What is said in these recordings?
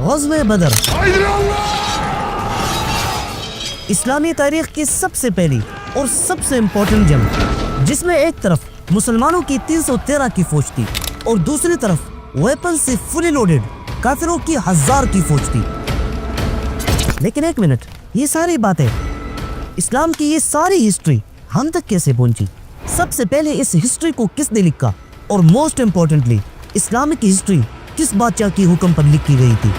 غزوہ بدر اسلامی تاریخ کی سب سے پہلی اور سب سے امپورٹنٹ جنگ، جس میں ایک طرف مسلمانوں کی 313 کی فوج تھی اور دوسری طرف ویپن سے فلی لوڈڈ کافروں کی 1000 کی فوج تھی۔ لیکن ایک منٹ، یہ ساری باتیں، اسلام کی یہ ساری ہسٹری ہم تک کیسے پہنچی؟ سب سے پہلے اس ہسٹری کو کس نے لکھا، اور موسٹ امپورٹنٹلی اسلام کی ہسٹری کس بادشاہ کی حکم پر لکھی گئی تھی؟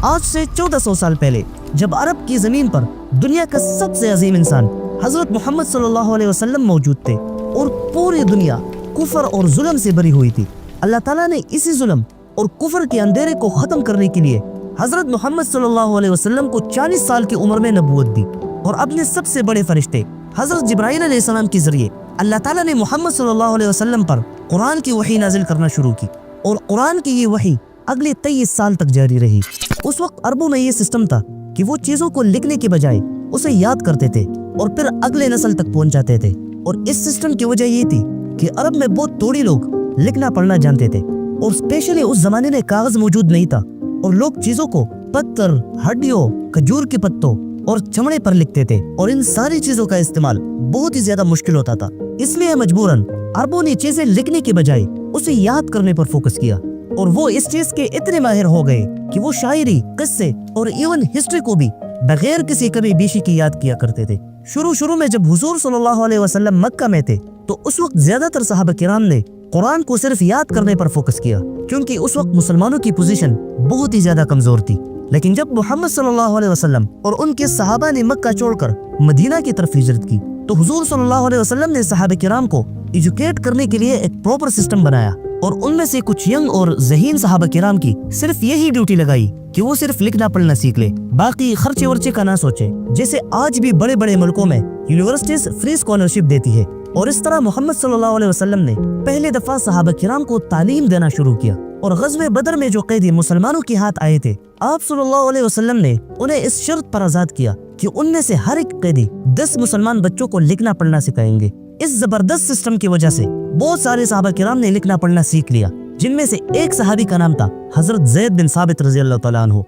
آج سے 1400 سال پہلے جب عرب کی زمین پر دنیا کا سب سے عظیم انسان حضرت محمد صلی اللہ علیہ وسلم موجود تھے اور پوری دنیا کفر اور ظلم سے بری ہوئی تھی، اللہ تعالیٰ نے اسی ظلم اور کفر کے اندھیرے کو ختم کرنے کے لیے حضرت محمد صلی اللہ علیہ وسلم کو 40 سال کی عمر میں نبوت دی، اور اپنے سب سے بڑے فرشتے حضرت جبرائیل علیہ السلام کے ذریعے اللہ تعالیٰ نے محمد صلی اللہ علیہ وسلم پر قرآن کی وحی نازل کرنا شروع کی، اور قرآن کی یہ وحی اگلے 23 سال تک جاری رہی۔ اس وقت عربوں میں یہ سسٹم تھا کہ وہ چیزوں کو لکھنے کے بجائے اسے یاد کرتے تھے اور پھر اگلے نسل تک پہنچاتے تھے، اور اس سسٹم کی وجہ یہ تھی کہ عرب میں بہت تھوڑی لوگ لکھنا پڑھنا جانتے تھے، اور اسپیشلی اس زمانے میں کاغذ موجود نہیں تھا، اور لوگ چیزوں کو پتھر، ہڈیوں، کھجور کے پتوں اور چمڑے پر لکھتے تھے، اور ان ساری چیزوں کا استعمال بہت ہی زیادہ مشکل ہوتا تھا۔ اس لیے مجبوراً عربوں نے چیزیں لکھنے کے بجائے اسے یاد کرنے پر فوکس کیا، اور وہ اس چیز کے اتنے ماہر ہو گئے کہ وہ شاعری، قصے اور ایون ہسٹری کو بھی بغیر کسی کمی بیشی کی یاد کیا کرتے تھے۔ شروع میں جب حضور صلی اللہ علیہ وسلم مکہ میں تھے تو اس وقت زیادہ تر صحابہ کرام نے قرآن کو صرف یاد کرنے پر فوکس کیا، کیونکہ اس وقت مسلمانوں کی پوزیشن بہت ہی زیادہ کمزور تھی۔ لیکن جب محمد صلی اللہ علیہ وسلم اور ان کے صحابہ نے مکہ چھوڑ کر مدینہ کی طرف ہجرت کی تو حضور صلی اللہ علیہ وسلم نے صحابہ کرام کو ایجوکیٹ کرنے کے لیے ایک پراپر سسٹم بنایا، اور ان میں سے کچھ ینگ اور ذہین صحابہ کرام کی صرف یہی ڈیوٹی لگائی کہ وہ صرف لکھنا پڑھنا سیکھ لے، باقی خرچے ورچے کا نہ سوچے، جیسے آج بھی بڑے بڑے ملکوں میں یونیورسٹیز فری اسکالرشپ دیتی ہے۔ اور اس طرح محمد صلی اللہ علیہ وسلم نے پہلے دفعہ صحابہ کرام کو تعلیم دینا شروع کیا، اور غزوہ بدر میں جو قیدی مسلمانوں کے ہاتھ آئے تھے، آپ صلی اللہ علیہ وسلم نے انہیں اس شرط پر آزاد کیا کہ ان میں سے ہر ایک قیدی 10 مسلمان بچوں کو لکھنا پڑھنا سکھائیں گے۔ اس زبردست سسٹم کی وجہ سے بہت سارے صحابہ کرام نے لکھنا پڑھنا سیکھ لیا، جن میں سے ایک صحابی کا نام تھا حضرت زید بن ثابت رضی اللہ تعالیٰ عنہ۔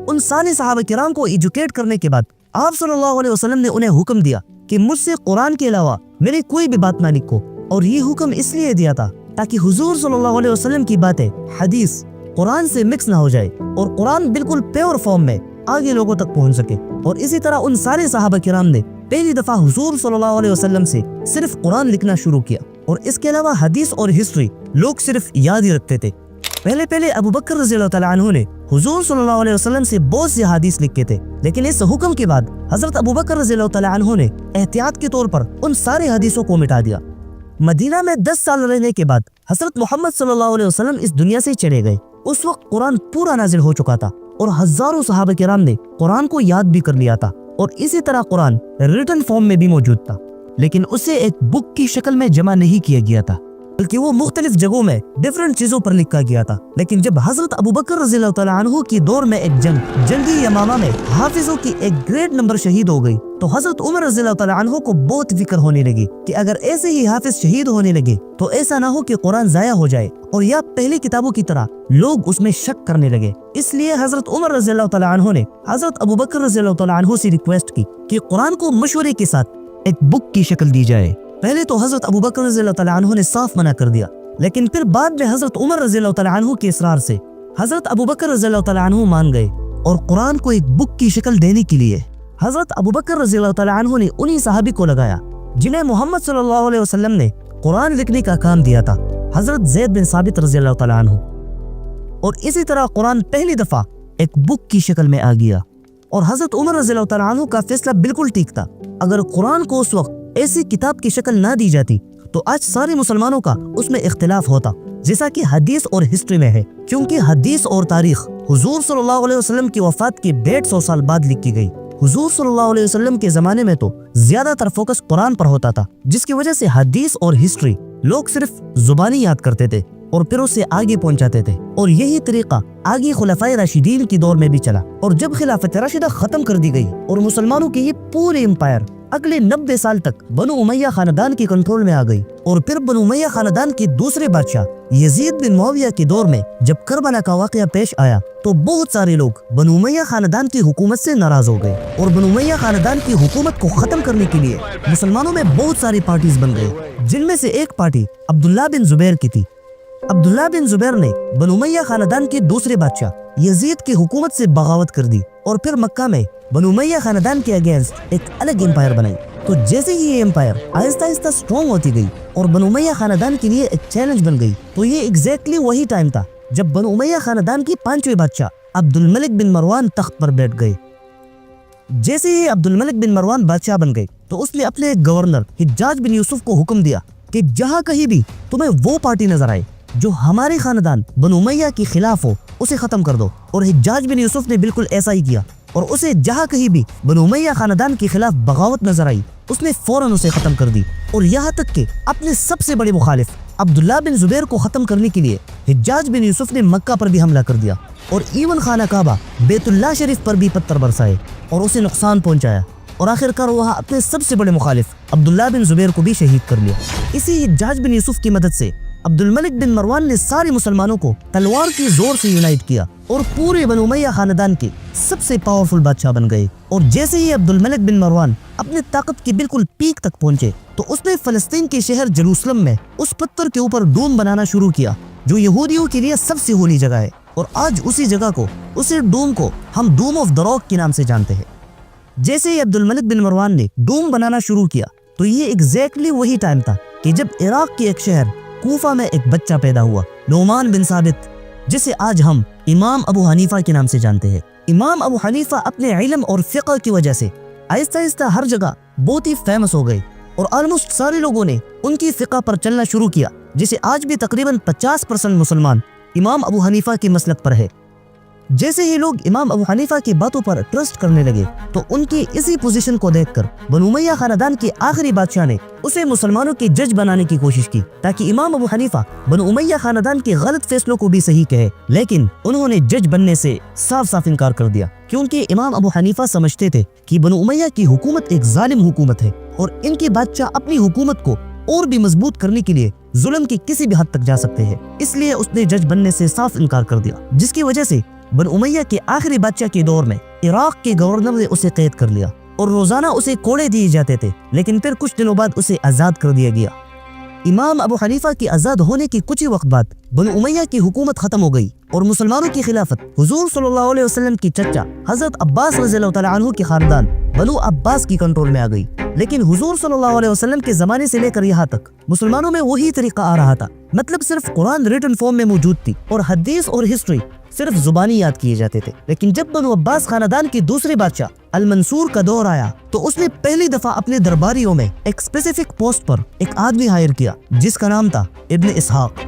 ان سارے صحابہ کرام کو ایجوکیٹ کرنے کے بعد آپ صلی اللہ علیہ وسلم نے انہیں حکم دیا کہ مجھ سے قرآن کے علاوہ میری کوئی بھی بات نہ لکھو، اور یہ حکم اس لیے دیا تھا تاکہ حضور صلی اللہ علیہ وسلم کی باتیں، حدیث، قرآن سے مکس نہ ہو جائے، اور قرآن بالکل پیور فارم میں آگے لوگوں تک پہنچ سکے۔ اور اسی طرح ان سارے صحابہ کرام نے پہلی دفعہ حضور صلی اللہ علیہ وسلم سے صرف قرآن لکھنا شروع کیا، اور اس کے علاوہ حدیث اور ہسٹری لوگ صرف یاد ہی رکھتے تھے۔ پہلے ابو بکر رضی اللہ تعالیٰ عنہ نے حضور صلی اللہ علیہ وسلم سے بہت سی حدیث لکھے تھے، لیکن اس حکم کے بعد حضرت ابو بکر رضی اللہ تعالیٰ عنہ نے احتیاط کے طور پر ان سارے حدیثوں کو مٹا دیا۔ مدینہ میں 10 سال رہنے کے بعد حضرت محمد صلی اللہ علیہ وسلم اس دنیا سے چلے گئے۔ اس وقت قرآن پورا نازل ہو چکا تھا، اور ہزاروں صحابہ کرام نے قرآن کو یاد بھی کر لیا تھا، اور اسی طرح قرآن ریٹن فارم میں بھی موجود تھا، لیکن اسے ایک بک کی شکل میں جمع نہیں کیا گیا تھا، بلکہ وہ مختلف جگہوں میں ڈیفرنٹ چیزوں پر لکھا گیا تھا۔ لیکن جب حضرت ابو بکر رضی اللہ تعالیٰ عنہ کی دور میں ایک جنگی یمامہ میں حافظوں کی ایک گریٹ نمبر شہید ہو گئی تو حضرت عمر رضی اللہ تعالیٰ عنہ کو بہت فکر ہونے لگی کہ اگر ایسے ہی حافظ شہید ہونے لگے تو ایسا نہ ہو کہ قرآن ضائع ہو جائے، اور یا پہلی کتابوں کی طرح لوگ اس میں شک کرنے لگے۔ اس لیے حضرت عمر رضی اللہ تعالیٰ عنہ نے حضرت ابو بکر رضی اللہ تعالیٰ عنہ سے ریکویسٹ کی کہ قرآن کو مشورے کے ساتھ ایک بک کی شکل دی جائے۔ پہلے تو حضرت ابو بکر رضی اللہ تعالیٰ عنہ نے صاف منع کر دیا، لیکن پھر بعد میں حضرت عمر رضی اللہ تعالیٰ عنہ کے اصرار سے حضرت ابو بکر رضی اللہ تعالیٰ عنہ مان گئے، اور قرآن کو ایک بک کی شکل دینے کے لیے حضرت ابو بکر رضی اللہ تعالیٰ عنہ نے انہی صحابی کو لگایا جنہیں محمد صلی اللہ علیہ وسلم نے قرآن لکھنے کا کام دیا تھا، حضرت زید بن ثابت رضی اللہ تعالیٰ عنہ۔ اور اسی طرح قرآن پہلی دفعہ ایک بک کی شکل میں آ گیا، اور حضرت عمر رضی اللہ تعالیٰ عنہ کا فیصلہ بالکل ٹھیک تھا۔ اگر قرآن کو اس وقت ایسی کتاب کی شکل نہ دی جاتی تو آج سارے مسلمانوں کا اس میں اختلاف ہوتا، جیسا کہ حدیث اور ہسٹری میں ہے، کیونکہ حدیث اور تاریخ حضور صلی اللہ علیہ وسلم کی وفات کے 150 سال بعد لکھی گئی۔ حضور صلی اللہ علیہ وسلم کے زمانے میں تو زیادہ تر فوکس قرآن پر ہوتا تھا، جس کی وجہ سے حدیث اور ہسٹری لوگ صرف زبانی یاد کرتے تھے اور پھر اسے آگے پہنچاتے تھے، اور یہی طریقہ آگے خلفائے راشدین کی دور میں بھی چلا۔ اور جب خلافت راشدہ ختم کر دی گئی اور مسلمانوں کی یہ پورے امپائر اگلے 90 سال تک بنو امیہ خاندان کی کنٹرول میں آ گئی، اور پھر بنو امیہ خاندان کے دوسرے بادشاہ یزید بن معاویہ کے دور میں جب کربلا کا واقعہ پیش آیا تو بہت سارے لوگ بنو امیہ خاندان کی حکومت سے ناراض ہو گئے، اور بنو امیہ خاندان کی حکومت کو ختم کرنے کے لیے مسلمانوں میں بہت ساری پارٹیز بن گئی، جن میں سے ایک پارٹی عبداللہ بن زبیر کی تھی۔ عبداللہ بن زبیر نے بنو امیہ خاندان کے دوسرے بادشاہ یزید کی حکومت سے بغاوت کر دی، اور پھر مکہ میں بنو امیہ خاندان کے اگینسٹ ایک الگ امپائر بنائی۔ تو جیسے ہی یہ امپائر آہستہ آہستہ سٹرونگ ہوتی گئی اور بنو امیہ خاندان کے لیے ایک چیلنج بن گئی، تو یہ ایگزیکٹلی وہی ٹائم تھا جب بنو امیہ خاندان کی 5ویں بادشاہ عبد الملک بن مروان تخت پر بیٹھ گئے۔ جیسے ہی عبد الملک بن مروان بادشاہ بن گئے تو اس نے اپنے ایک گورنر حجاج بن یوسف کو حکم دیا کہ جہاں کہیں بھی تمہیں وہ پارٹی نظر آئے جو ہمارے خاندان بنو امیہ کے خلاف ہو اسے ختم کر دو، اور حجاج بن یوسف نے بالکل ایسا ہی کیا، اور اسے جہاں کہیں بھی بنو امیہ خاندان کے خلاف بغاوت نظر آئی اس نے فوراً اسے ختم کر دی، اور یہاں تک کہ اپنے سب سے بڑے مخالف عبداللہ بن زبیر کو ختم کرنے کے لیے حجاج بن یوسف نے مکہ پر بھی حملہ کر دیا، اور ایون خانہ کعبہ بیت اللہ شریف پر بھی پتھر برسائے اور اسے نقصان پہنچایا، اور آخر کار وہاں اپنے سب سے بڑے مخالف عبداللہ بن زبیر کو بھی شہید کر لیا۔ اسی حجاج بن یوسف کی مدد سے عبد الملک بن مروان نے سارے مسلمانوں کو تلوار کی زور سے یونائٹ کیا اور پورے بنو امیہ خاندان کے سب سے پاورفل بادشاہ بن گئے۔ اور جیسے ہی عبد الملک بن مروان اپنے طاقت کی بالکل پیک تک پہنچے تو اس نے فلسطین کے شہر جروسلم میں اس پتھر کے اوپر ڈوم بنانا شروع کیا جو یہودیوں کے لیے سب سے ہولی جگہ ہے، اور آج اسی جگہ کو، اسی ڈوم کو ہم ڈوم آف دا راک کے نام سے جانتے ہیں۔ جیسے ہی عبد الملک بن مروان نے ڈوم بنانا شروع کیا تو یہ ایگزیکٹلی وہی ٹائم تھا کہ جب عراق کے ایک شہر کوفہ میں ایک بچہ پیدا ہوا، نعمان بن ثابت، جسے آج ہم امام ابو حنیفہ کے نام سے جانتے ہیں۔ امام ابو حنیفہ اپنے علم اور فقہ کی وجہ سے آہستہ آہستہ ہر جگہ بہت ہی فیمس ہو گئے، اور آلموسٹ سارے لوگوں نے ان کی فقہ پر چلنا شروع کیا، جسے آج بھی تقریباً 50% مسلمان امام ابو حنیفہ کے مسلک پر ہے۔ جیسے ہی لوگ امام ابو حنیفہ کی باتوں پر ٹرسٹ کرنے لگے تو ان کی اسی پوزیشن کو دیکھ کر بنو امیہ خاندان کے آخری بادشاہ نے اسے مسلمانوں کے جج بنانے کی کوشش کی تاکہ امام ابو حنیفہ بنو امیہ خاندان کے غلط فیصلوں کو بھی صحیح کہے، لیکن انہوں نے جج بننے سے صاف صاف انکار کر دیا، کیونکہ امام ابو حنیفہ سمجھتے تھے کہ بنو امیہ کی حکومت ایک ظالم حکومت ہے اور ان کے بادشاہ اپنی حکومت کو اور بھی مضبوط کرنے کے لیے ظلم کی کسی بھی حد تک جا سکتے ہیں، اس لیے اس نے جج بننے سے صاف انکار کر دیا، جس کی وجہ سے بنو امیہ کے آخری بادشاہ کے دور میں عراق کے گورنر نے اسے قید کر لیا اور روزانہ اسے کوڑے دیے جاتے تھے، لیکن پھر کچھ دنوں بعد اسے آزاد کر دیا گیا۔ امام ابو حنیفہ کے آزاد ہونے کے کچھ ہی وقت بعد بنو امیہ کی حکومت ختم ہو گئی اور مسلمانوں کی خلافت حضور صلی اللہ علیہ وسلم کی چچا حضرت عباس رضی اللہ تعالیٰ عنہ کے خاندان بنو عباس کی کنٹرول میں آ گئی۔ لیکن حضور صلی اللہ علیہ وسلم کے زمانے سے لے کر یہاں تک مسلمانوں میں وہی طریقہ آ رہا تھا، مطلب صرف قرآن ریٹن فارم میں موجود تھی اور حدیث اور ہسٹری صرف زبانی یاد کیے جاتے تھے۔ لیکن جب بنو عباس خاندان کے دوسرے بادشاہ المنصور کا دور آیا تو اس نے پہلی دفعہ اپنے درباریوں میں ایک اسپیسیفک پوسٹ پر ایک آدمی ہائر کیا جس کا نام تھا ابن اسحاق۔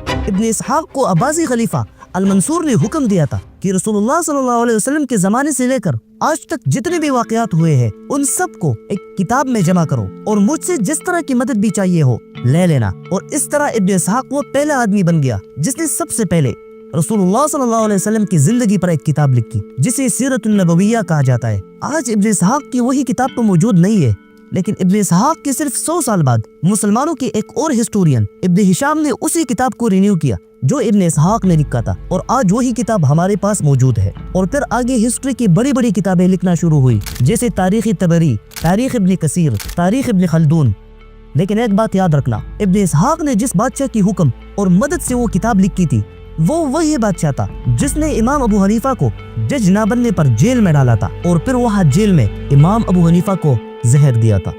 ابن اسحاق کو عباسی خلیفہ المنصور نے حکم دیا تھا کہ رسول اللہ صلی اللہ علیہ وسلم کے زمانے سے لے کر آج تک جتنے بھی واقعات ہوئے ہیں ان سب کو ایک کتاب میں جمع کرو اور مجھ سے جس طرح کی مدد بھی چاہیے ہو لے لینا۔ اور اس طرح ابن اسحاق وہ پہلا آدمی بن گیا جس نے سب سے پہلے رسول اللہ صلی اللہ علیہ وسلم کی زندگی پر ایک کتاب لکھی جسے سیرت النبویہ کہا جاتا ہے۔ آج ابن اسحاق کی وہی کتاب تو موجود نہیں ہے، لیکن ابن اسحاق کے صرف 100 سال بعد مسلمانوں کے ایک اور ہسٹورین ابن ہشام نے اسی کتاب کو رینیو کیا جو ابن اسحاق نے لکھا تھا، اور آج وہی کتاب ہمارے پاس موجود ہے۔ اور پھر آگے ہسٹری کی بڑی بڑی کتابیں لکھنا شروع ہوئی جیسے تاریخ طبری، تاریخ ابن کثیر، تاریخ ابن خلدون۔ لیکن ایک بات یاد رکھنا، ابن اسحاق نے جس بادشاہ کی حکم اور مدد سے وہ کتاب لکھی تھی وہ وہی بادشاہ تھا جس نے امام ابو حنیفہ کو جج نہ بننے پر جیل میں ڈالا تھا اور پھر وہاں جیل میں امام ابو حنیفہ کو زہر دیا تھا۔